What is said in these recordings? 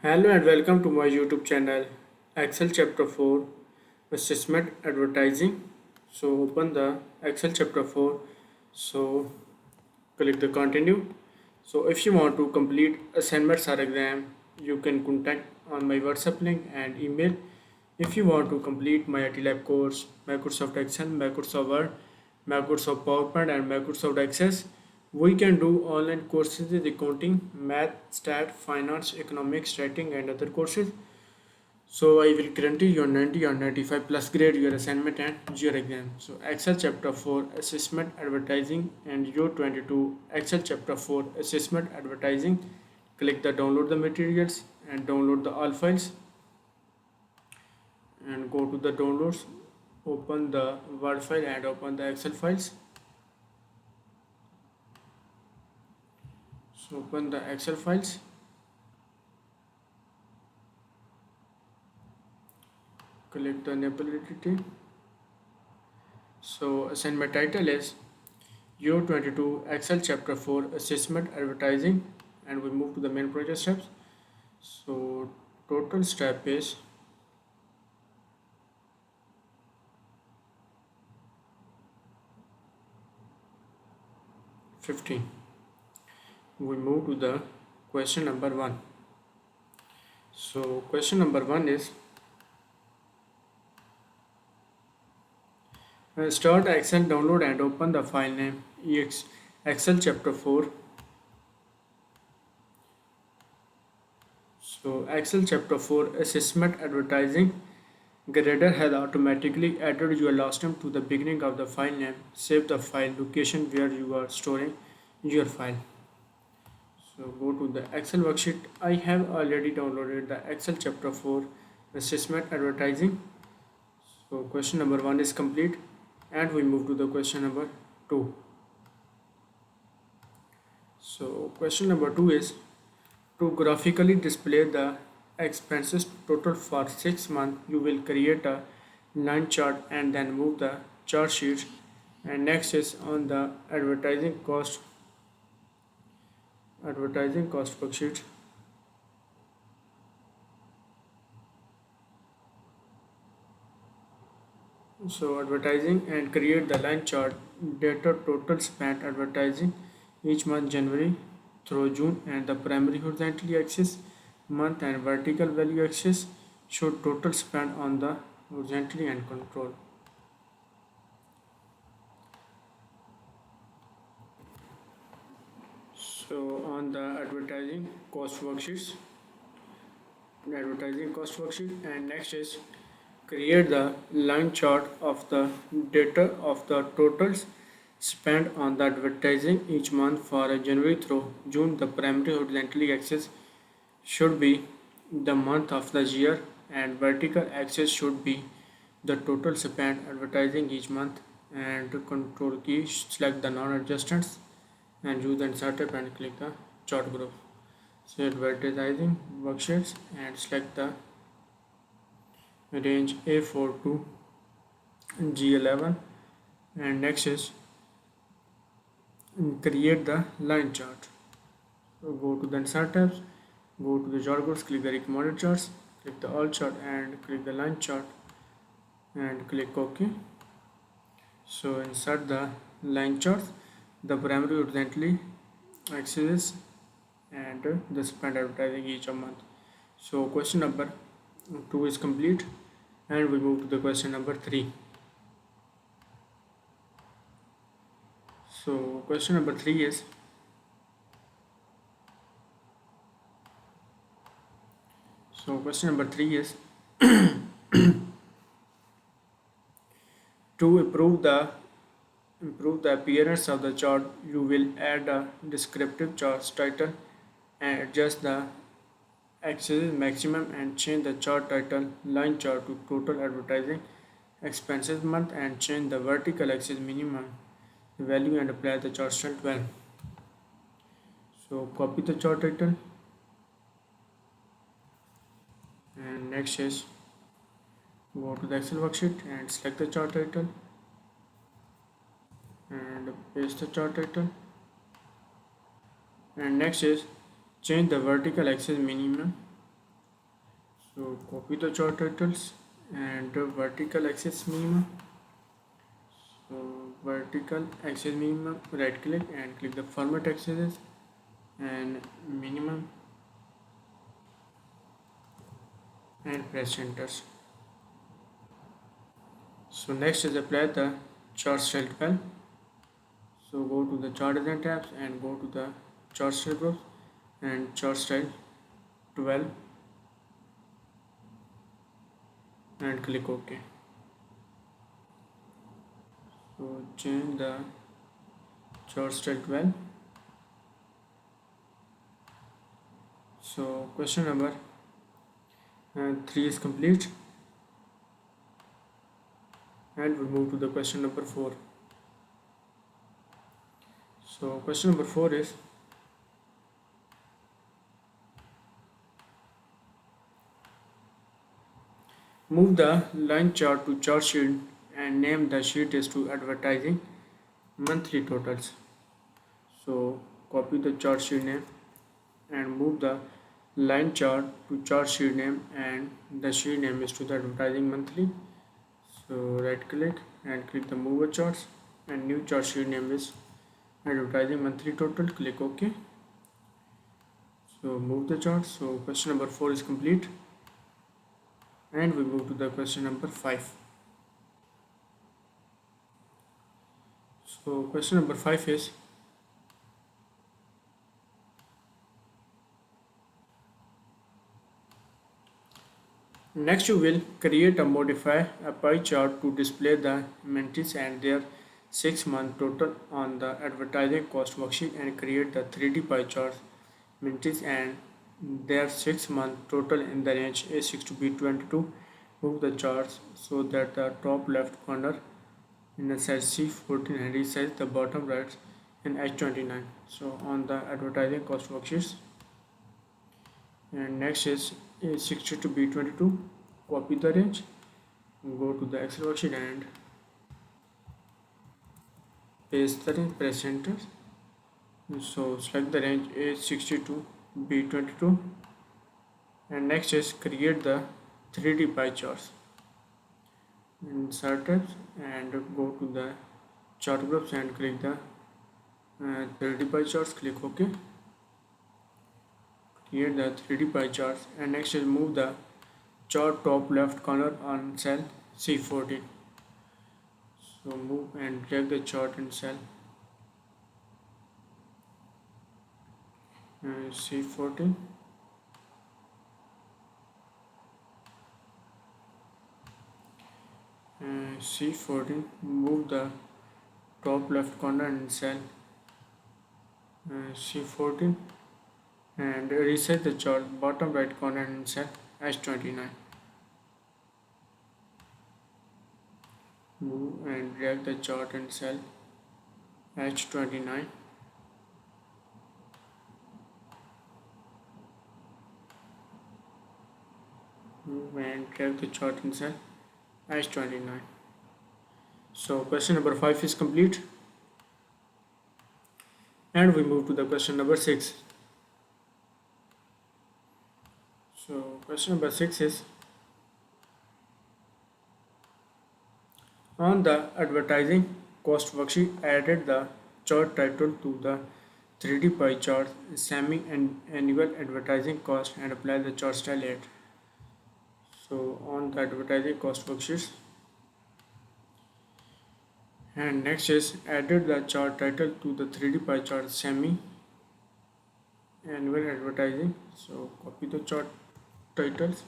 Hello and welcome to my YouTube channel Excel Chapter 4 Assessment Advertising. So open the Excel Chapter 4. So click the continue. So if you want to complete assignments or exam, you can contact on my WhatsApp link and email. If you want to complete my IT Lab course, Microsoft Excel, Microsoft Word, Microsoft PowerPoint and Microsoft Access, we can do online courses in accounting, math, stat, finance, economics, writing and other courses. So I will guarantee your 90 or 95 plus grade your assignment and your exam. So Excel chapter 4 assessment advertising and YO22 Excel chapter 4 assessment advertising. Click the download the materials and download the all files and go to the downloads. Open the Word file and open the Excel files. So open the Excel files. Click the enability. So assignment title is YO22 Excel chapter 4 assessment advertising, and we move to the main project steps. So total step is 15. We move to the question number 1. So question number 1 is start Excel, download and open the file name Excel chapter 4. So Excel chapter 4 assessment advertising. Grader has automatically added your last name to the beginning of the file name. Save the file location where you are storing your file. So go to the Excel worksheet. I have already downloaded the Excel chapter 4 assessment advertising. So question number 1 is complete and we move to the question number 2. So question number 2 is to graphically display the expenses total for 6 months. You will create a line chart and then move the chart sheets, and next is on the advertising cost worksheet. So advertising and create the line chart data total spent advertising each month January through June, and the primary horizontal axis month and vertical value axis show total spent on the horizontally and control. So on the advertising cost worksheet, and next is create the line chart of the data of the totals spent on the advertising each month for January through June. The primary horizontal axis should be the month of the year and vertical axis should be the total spent advertising each month, and control key select the non-adjustments and use the insert tab and click the chart group. So advertising worksheets and select the range A4 to G11, and next is create the line chart. So go to the insert tabs, go to the chart groups, click the recommended charts, click the all chart and click the line chart and click OK. So insert the line charts, the primary horizontal axis and the spent advertising each month. So question number 2 is complete and we move to the question number 3. So question number 3 is to improve the appearance of the chart, you will add a descriptive chart title and adjust the axis maximum and change the chart title line chart to total advertising expenses month and change the vertical axis minimum value and apply the chart style 12. So copy the chart title and next is go to the Excel worksheet and select the chart title and paste the chart title, and next is change the vertical axis minimum So copy the chart titles and the vertical axis minimum. So vertical axis minimum, right click and click the format axis and minimum and press enter. So next is apply the chart style 12. So go to the chart design tabs and go to the chart style group and chart style 12 and click OK. So change the chart style 12. So question number 3 is complete, and we move to the question number 4. So question number 4 is move the line chart to chart sheet and name the sheet as to advertising monthly totals. So copy the chart sheet name and move the line chart to chart sheet name, and the sheet name is to the advertising monthly. So right click and click the move charts, and new chart sheet name is advertising monthly total. Click OK. So move the chart. So question number 4 is complete, and we move to the question number 5. So question number 5 is next you will create or modify a pie chart to display the inventories and their 6-month total on the advertising cost worksheet, and create the 3D pie chart inventories and their 6-month total in the range A6 to B22. Move the charts so that the top left corner in the cell C14 and resize the bottom right in H29. So on the advertising cost worksheets, and next is A60 to B22. Copy the range, go to the Excel worksheet and paste the range, press enter. So select the range A60 to B22, and next is create the 3D pie charts. Insert it and go to the chart groups and click the 3D pie charts. Click OK. Create the 3D pie charts, and next is move the chart top left corner on cell C14. So move and drag the chart in cell C14. C14, move the top left corner in cell C14 and reset the chart bottom right corner in cell H29. Move and drag the chart in cell H29. Move and drag the chart in cell H29. So question number 5 is complete, and we move to the question number 6. So question number 6 is on the advertising cost worksheet, added the chart title to the 3D pie chart semi-annual advertising cost and apply the chart style 8. So on the advertising cost worksheets, and next is added the chart title to the 3D pie chart semi-annual advertising. So copy the chart titles,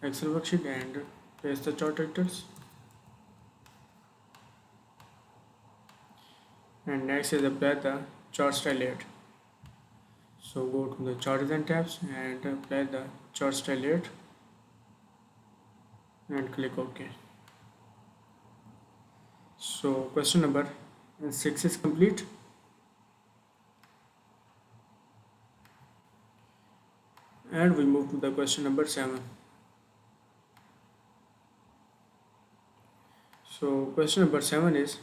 Excel worksheet and paste the chart titles. And next is apply the chart style 8. So go to the chart design tabs and apply the chart style 8 and click OK. So question number 6 is complete, and we move to the question number 7. So question number 7 is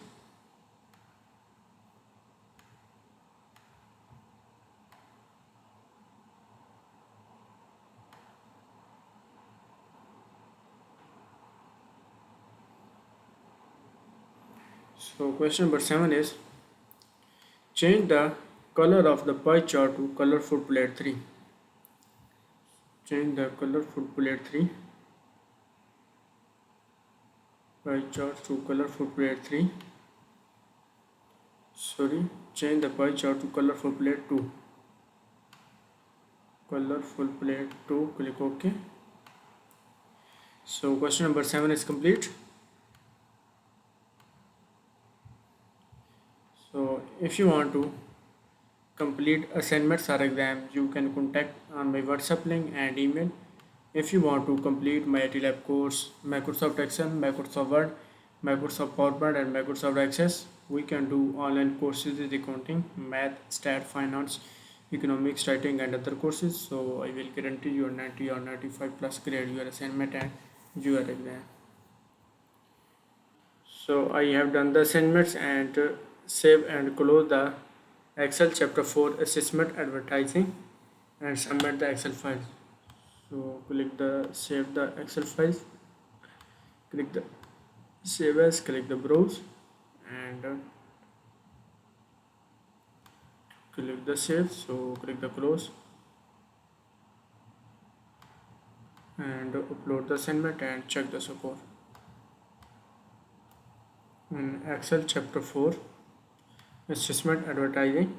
So question number 7 is change the color of the pie chart to colorful plate 3. Change the colorful plate 3 pie chart to colorful plate 3. Sorry, change the pie chart to colorful plate 2. Colorful plate 2, click OK. So question number 7 is complete. So if you want to complete assignments or exams, you can contact on my WhatsApp link and email. If you want to complete my IT Lab course, Microsoft Excel, Microsoft Word, Microsoft PowerPoint and Microsoft Access, we can do online courses in accounting, math, stat, finance, economics, writing and other courses. So I will guarantee you a 90 or 95 plus grade your assignment and your exam. So I have done the assignments and save and close the Excel chapter 4 assessment advertising and submit the Excel file. So click the save the Excel files, click the save as, click the browse and click the save. So click the close and upload the assignment and check the score. In Excel chapter 4 assessment advertising,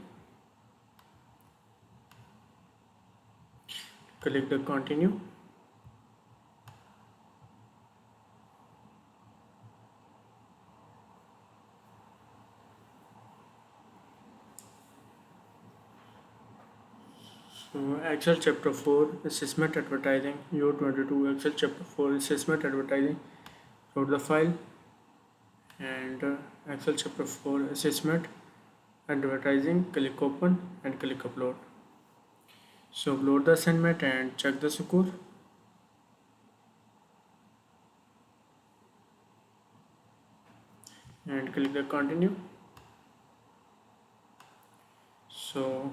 click the continue. So Excel chapter 4 assessment advertising YO22 Excel chapter 4 assessment advertising, load the file and Excel chapter 4 assessment advertising, click open and click upload. So upload the assignment and check the score. And click the continue. So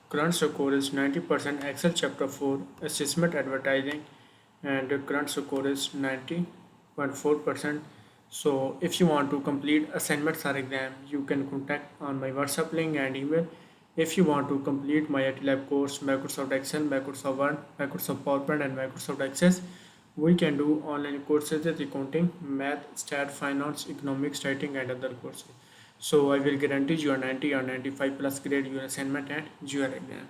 current score is 90% Excel chapter 4 assessment advertising and current score is 90.4%. So if you want to complete assignments or exam, you can contact on my WhatsApp link and email. If you want to complete my IT Lab course, Microsoft Excel, Microsoft Word, Microsoft PowerPoint and Microsoft Access, we can do online courses in accounting, math, stat, finance, economics, writing and other courses. So I will guarantee you a 90 or 95 plus grade your assignment and your exam.